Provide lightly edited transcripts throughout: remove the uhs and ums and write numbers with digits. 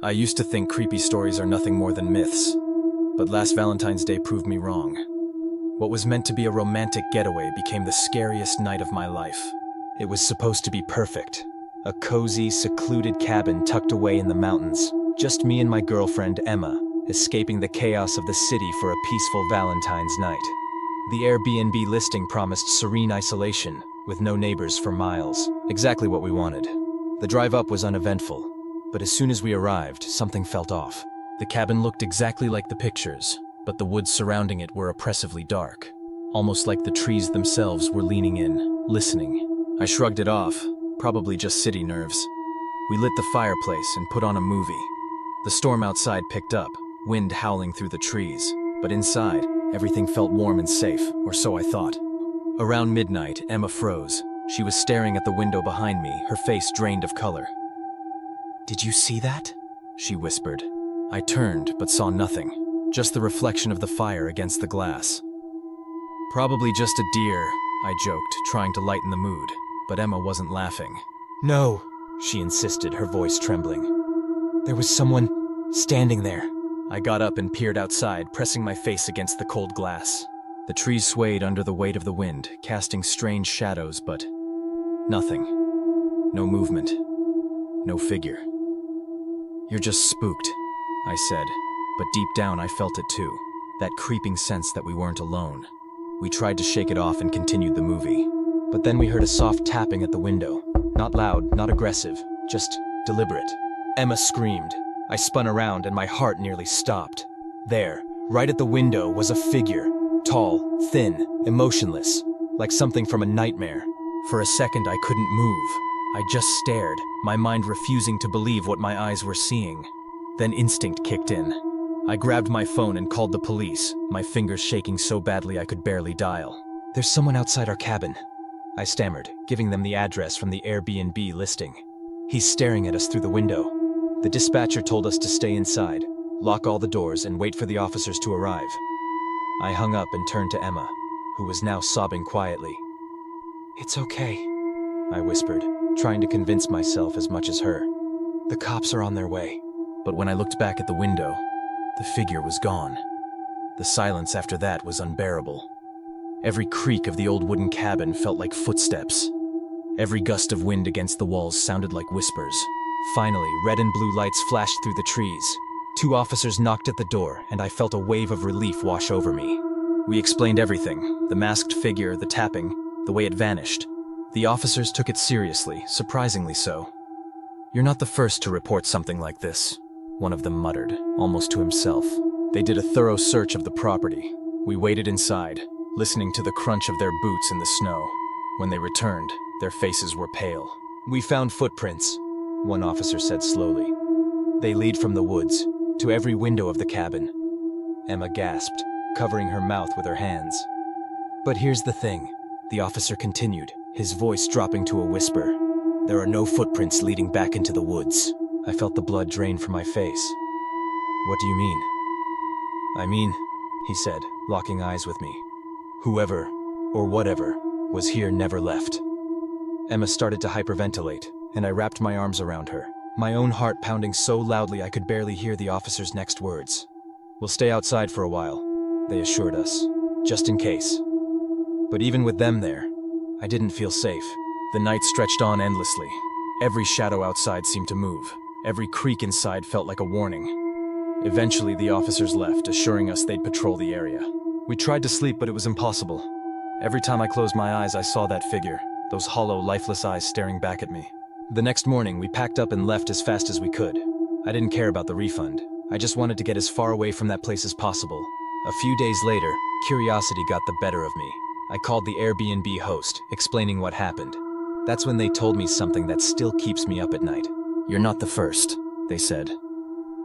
I used to think creepy stories are nothing more than myths, but last Valentine's Day proved me wrong. What was meant to be a romantic getaway became the scariest night of my life. It was supposed to be perfect. A cozy, secluded cabin tucked away in the mountains. Just me and my girlfriend, Emma, escaping the chaos of the city for a peaceful Valentine's night. The Airbnb listing promised serene isolation, with no neighbors for miles. Exactly what we wanted. The drive up was uneventful, but as soon as we arrived, something felt off. The cabin looked exactly like the pictures, but the woods surrounding it were oppressively dark, almost like the trees themselves were leaning in, listening. I shrugged it off, probably just city nerves. We lit the fireplace and put on a movie. The storm outside picked up, wind howling through the trees, but inside, everything felt warm and safe, or so I thought. Around midnight, Emma froze. She was staring at the window behind me, her face drained of color. "Did you see that?" she whispered. I turned, but saw nothing, just the reflection of the fire against the glass. "Probably just a deer," I joked, trying to lighten the mood, but Emma wasn't laughing. "No," she insisted, her voice trembling. "There was someone standing there." I got up and peered outside, pressing my face against the cold glass. The trees swayed under the weight of the wind, casting strange shadows, but nothing. No movement. No figure. "You're just spooked," I said, but deep down I felt it too, that creeping sense that we weren't alone. We tried to shake it off and continued the movie, but then we heard a soft tapping at the window. Not loud, not aggressive, just deliberate. Emma screamed. I spun around and my heart nearly stopped. There, right at the window, was a figure. Tall, thin, emotionless, like something from a nightmare. For a second I couldn't move. I just stared, my mind refusing to believe what my eyes were seeing. Then instinct kicked in. I grabbed my phone and called the police, my fingers shaking so badly I could barely dial. "There's someone outside our cabin," I stammered, giving them the address from the Airbnb listing. "He's staring at us through the window." The dispatcher told us to stay inside, lock all the doors, and wait for the officers to arrive. I hung up and turned to Emma, who was now sobbing quietly. "It's okay," I whispered, trying to convince myself as much as her. "The cops are on their way." But when I looked back at the window, the figure was gone. The silence after that was unbearable. Every creak of the old wooden cabin felt like footsteps. Every gust of wind against the walls sounded like whispers. Finally, red and blue lights flashed through the trees. 2 officers knocked at the door, and I felt a wave of relief wash over me. We explained everything, the masked figure, the tapping, the way it vanished. The officers took it seriously, surprisingly so. "You're not the first to report something like this," one of them muttered, almost to himself. They did a thorough search of the property. We waited inside, listening to the crunch of their boots in the snow. When they returned, their faces were pale. "We found footprints," one officer said slowly. "They lead from the woods to every window of the cabin." Emma gasped, covering her mouth with her hands. "But here's the thing," the officer continued, his voice dropping to a whisper. "There are no footprints leading back into the woods." I felt the blood drain from my face. "What do you mean?" "I mean," he said, locking eyes with me, "whoever, or whatever, was here never left." Emma started to hyperventilate, and I wrapped my arms around her, my own heart pounding so loudly I could barely hear the officer's next words. "We'll stay outside for a while," they assured us, "just in case." But even with them there, I didn't feel safe. The night stretched on endlessly. Every shadow outside seemed to move. Every creak inside felt like a warning. Eventually, the officers left, assuring us they'd patrol the area. We tried to sleep, but it was impossible. Every time I closed my eyes, I saw that figure, those hollow, lifeless eyes staring back at me. The next morning, we packed up and left as fast as we could. I didn't care about the refund. I just wanted to get as far away from that place as possible. A few days later, curiosity got the better of me. I called the Airbnb host, explaining what happened. That's when they told me something that still keeps me up at night. "You're not the first," they said.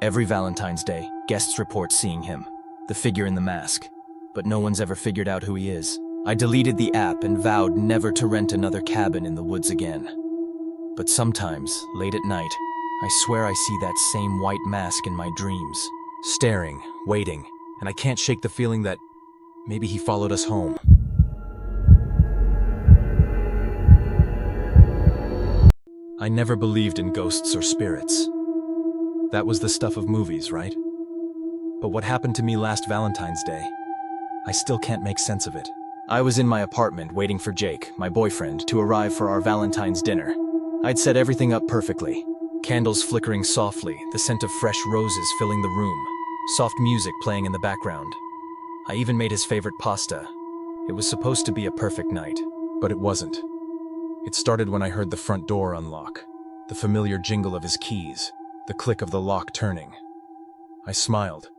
"Every Valentine's Day, guests report seeing him, the figure in the mask, but no one's ever figured out who he is." I deleted the app and vowed never to rent another cabin in the woods again. But sometimes, late at night, I swear I see that same white mask in my dreams, staring, waiting, and I can't shake the feeling that maybe he followed us home. I never believed in ghosts or spirits. That was the stuff of movies, right? But what happened to me last Valentine's Day? I still can't make sense of it. I was in my apartment waiting for Jake, my boyfriend, to arrive for our Valentine's dinner. I'd set everything up perfectly. Candles flickering softly, the scent of fresh roses filling the room, soft music playing in the background. I even made his favorite pasta. It was supposed to be a perfect night, but it wasn't. It started when I heard the front door unlock, the familiar jingle of his keys, the click of the lock turning. I smiled,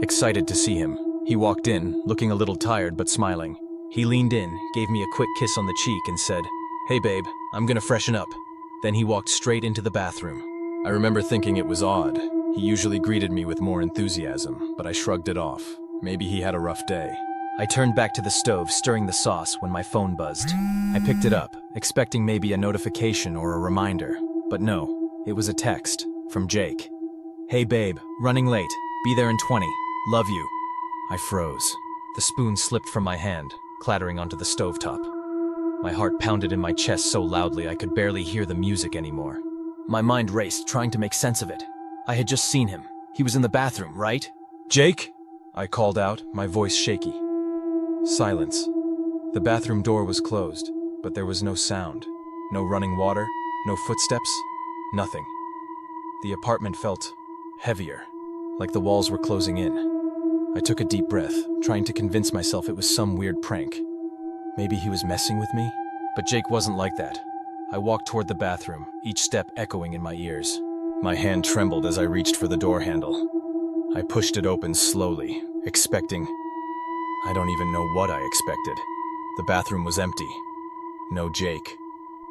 excited to see him. He walked in, looking a little tired but smiling. He leaned in, gave me a quick kiss on the cheek and said, "Hey babe, I'm gonna freshen up." Then he walked straight into the bathroom. I remember thinking it was odd. He usually greeted me with more enthusiasm, but I shrugged it off. Maybe he had a rough day. I turned back to the stove, stirring the sauce, when my phone buzzed. I picked it up, expecting maybe a notification or a reminder. But no, it was a text from Jake. "Hey babe, running late. Be there in 20. Love you." I froze. The spoon slipped from my hand, clattering onto the stovetop. My heart pounded in my chest so loudly I could barely hear the music anymore. My mind raced, trying to make sense of it. I had just seen him. He was in the bathroom, right? "Jake?" I called out, my voice shaky. Silence. The bathroom door was closed, but there was no sound. No running water, no footsteps, nothing. The apartment felt heavier, like the walls were closing in. I took a deep breath, trying to convince myself it was some weird prank. Maybe he was messing with me? But Jake wasn't like that. I walked toward the bathroom, each step echoing in my ears. My hand trembled as I reached for the door handle. I pushed it open slowly, expecting... I don't even know what I expected. The bathroom was empty. No Jake.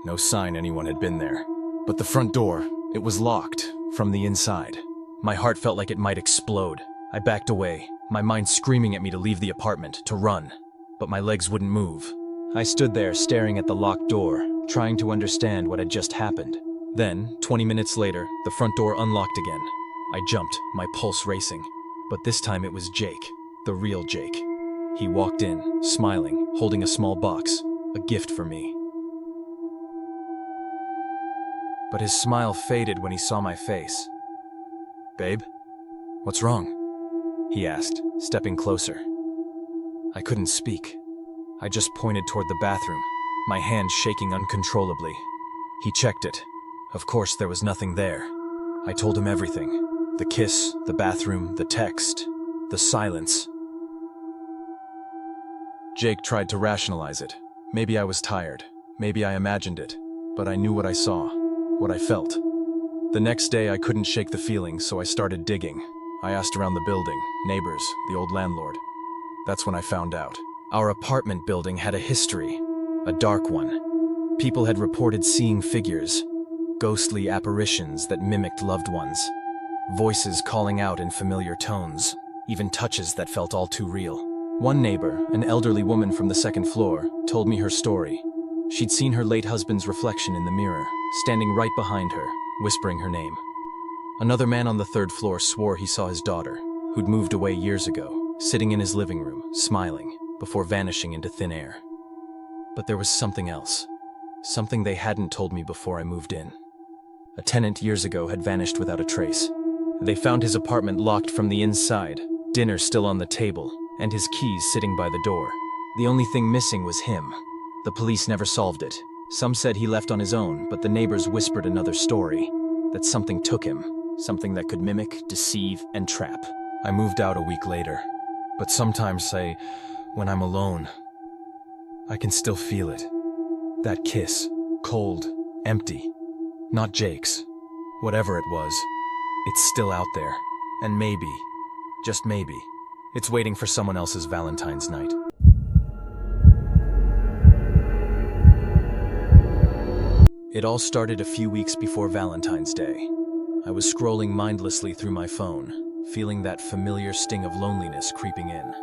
No sign anyone had been there. But the front door, it was locked from the inside. My heart felt like it might explode. I backed away, my mind screaming at me to leave the apartment, to run. But my legs wouldn't move. I stood there staring at the locked door, trying to understand what had just happened. Then, 20 minutes later, the front door unlocked again. I jumped, my pulse racing. But this time it was Jake, the real Jake. He walked in, smiling, holding a small box, a gift for me. But his smile faded when he saw my face. "Babe, what's wrong?" he asked, stepping closer. I couldn't speak. I just pointed toward the bathroom, my hand shaking uncontrollably. He checked it. Of course, there was nothing there. I told him everything. The kiss, the bathroom, the text, the silence. Jake tried to rationalize it. Maybe I was tired. Maybe I imagined it. But I knew what I saw, what I felt. The next day, I couldn't shake the feeling, so I started digging. I asked around the building, neighbors, the old landlord. That's when I found out. Our apartment building had a history, a dark one. People had reported seeing figures, ghostly apparitions that mimicked loved ones, voices calling out in familiar tones, even touches that felt all too real. One neighbor, an elderly woman from the second floor, told me her story. She'd seen her late husband's reflection in the mirror, standing right behind her, whispering her name. Another man on the third floor swore he saw his daughter, who'd moved away years ago, sitting in his living room, smiling, before vanishing into thin air. But there was something else. Something they hadn't told me before I moved in. A tenant years ago had vanished without a trace. They found his apartment locked from the inside, dinner still on the table, and his keys sitting by the door. The only thing missing was him. The police never solved it. Some said he left on his own, but the neighbors whispered another story, that something took him, something that could mimic, deceive, and trap. I moved out a week later, but sometimes, when I'm alone, I can still feel it. That kiss, cold, empty, not Jake's. Whatever it was, it's still out there, and maybe, just maybe, it's waiting for someone else's Valentine's night. It all started a few weeks before Valentine's Day. I was scrolling mindlessly through my phone, feeling that familiar sting of loneliness creeping in.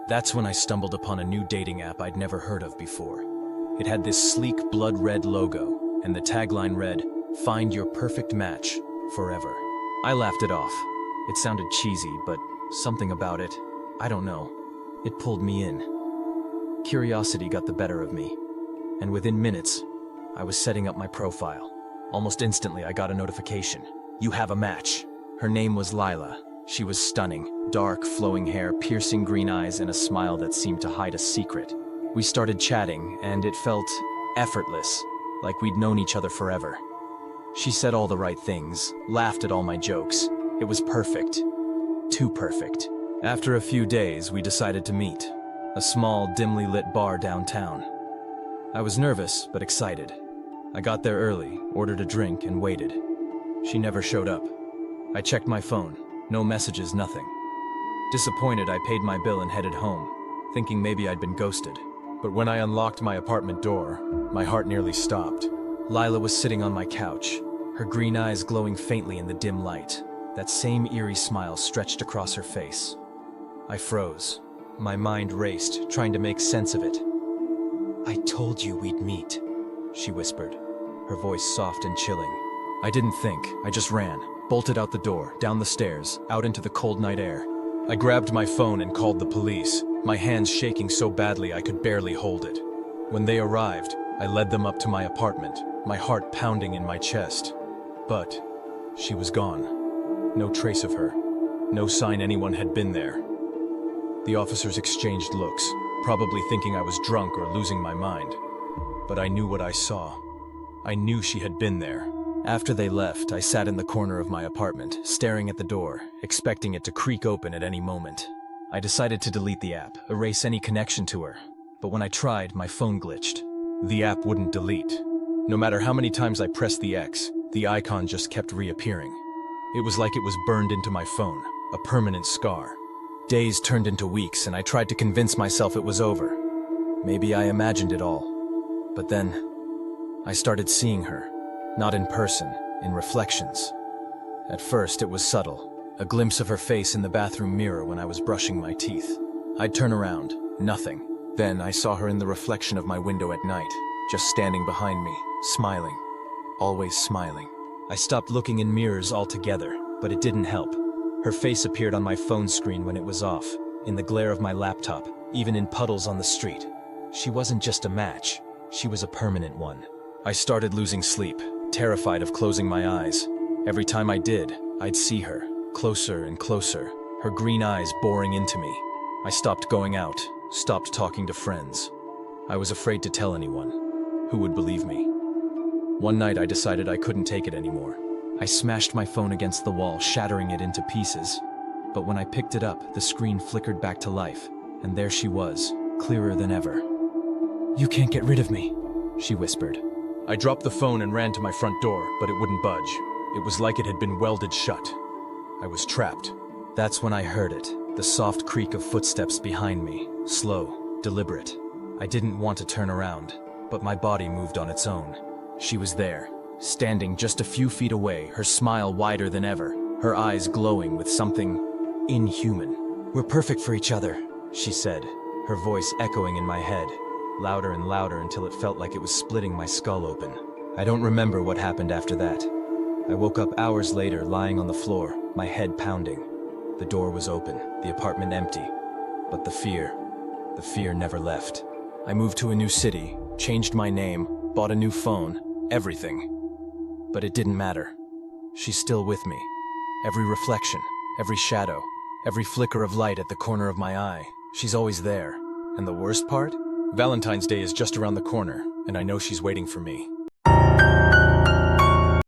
That's when I stumbled upon a new dating app I'd never heard of before. It had this sleek blood-red logo, and the tagline read, "Find your perfect match, forever." I laughed it off. It sounded cheesy, but something about it, I don't know, it pulled me in. Curiosity got the better of me, and within minutes, I was setting up my profile. Almost instantly, I got a notification. You have a match. Her name was Lila. She was stunning. Dark, flowing hair, piercing green eyes, and a smile that seemed to hide a secret. We started chatting, and it felt effortless, like we'd known each other forever. She said all the right things, laughed at all my jokes. It was perfect. Too perfect. After a few days, we decided to meet. A small, dimly lit bar downtown. I was nervous, but excited. I got there early, ordered a drink, and waited. She never showed up. I checked my phone. No messages, nothing. Disappointed, I paid my bill and headed home, thinking maybe I'd been ghosted. But when I unlocked my apartment door, my heart nearly stopped. Lila was sitting on my couch, her green eyes glowing faintly in the dim light. That same eerie smile stretched across her face. I froze. My mind raced, trying to make sense of it. "I told you we'd meet," she whispered, her voice soft and chilling. I didn't think, I just ran, bolted out the door, down the stairs, out into the cold night air. I grabbed my phone and called the police, my hands shaking so badly I could barely hold it. When they arrived, I led them up to my apartment, my heart pounding in my chest. But she was gone. No trace of her. No sign anyone had been there. The officers exchanged looks, probably thinking I was drunk or losing my mind. But I knew what I saw. I knew she had been there. After they left, I sat in the corner of my apartment, staring at the door, expecting it to creak open at any moment. I decided to delete the app, erase any connection to her. But when I tried, my phone glitched. The app wouldn't delete. No matter how many times I pressed the X, the icon just kept reappearing. It was like it was burned into my phone, a permanent scar. Days turned into weeks, and I tried to convince myself it was over. Maybe I imagined it all. But then, I started seeing her. Not in person, in reflections. At first, it was subtle, a glimpse of her face in the bathroom mirror when I was brushing my teeth. I'd turn around, nothing. Then I saw her in the reflection of my window at night, just standing behind me, smiling. Always smiling. I stopped looking in mirrors altogether, but it didn't help. Her face appeared on my phone screen when it was off, in the glare of my laptop, even in puddles on the street. She wasn't just a match, she was a permanent one. I started losing sleep, terrified of closing my eyes. Every time I did, I'd see her, closer and closer, her green eyes boring into me. I stopped going out, stopped talking to friends. I was afraid to tell anyone. Who would believe me? One night I decided I couldn't take it anymore. I smashed my phone against the wall, shattering it into pieces. But when I picked it up, the screen flickered back to life, and there she was, clearer than ever. "You can't get rid of me," she whispered. I dropped the phone and ran to my front door, but it wouldn't budge. It was like it had been welded shut. I was trapped. That's when I heard it, the soft creak of footsteps behind me, slow, deliberate. I didn't want to turn around, but my body moved on its own. She was there, standing just a few feet away, her smile wider than ever, her eyes glowing with something inhuman. "We're perfect for each other," she said, her voice echoing in my head, louder and louder until it felt like it was splitting my skull open. I don't remember what happened after that. I woke up hours later, lying on the floor, my head pounding. The door was open, the apartment empty, but the fear never left. I moved to a new city, changed my name, bought a new phone, everything. But it didn't matter. She's still with me. Every reflection, every shadow, every flicker of light at the corner of my eye. She's always there. And the worst part? Valentine's Day is just around the corner, and I know she's waiting for me.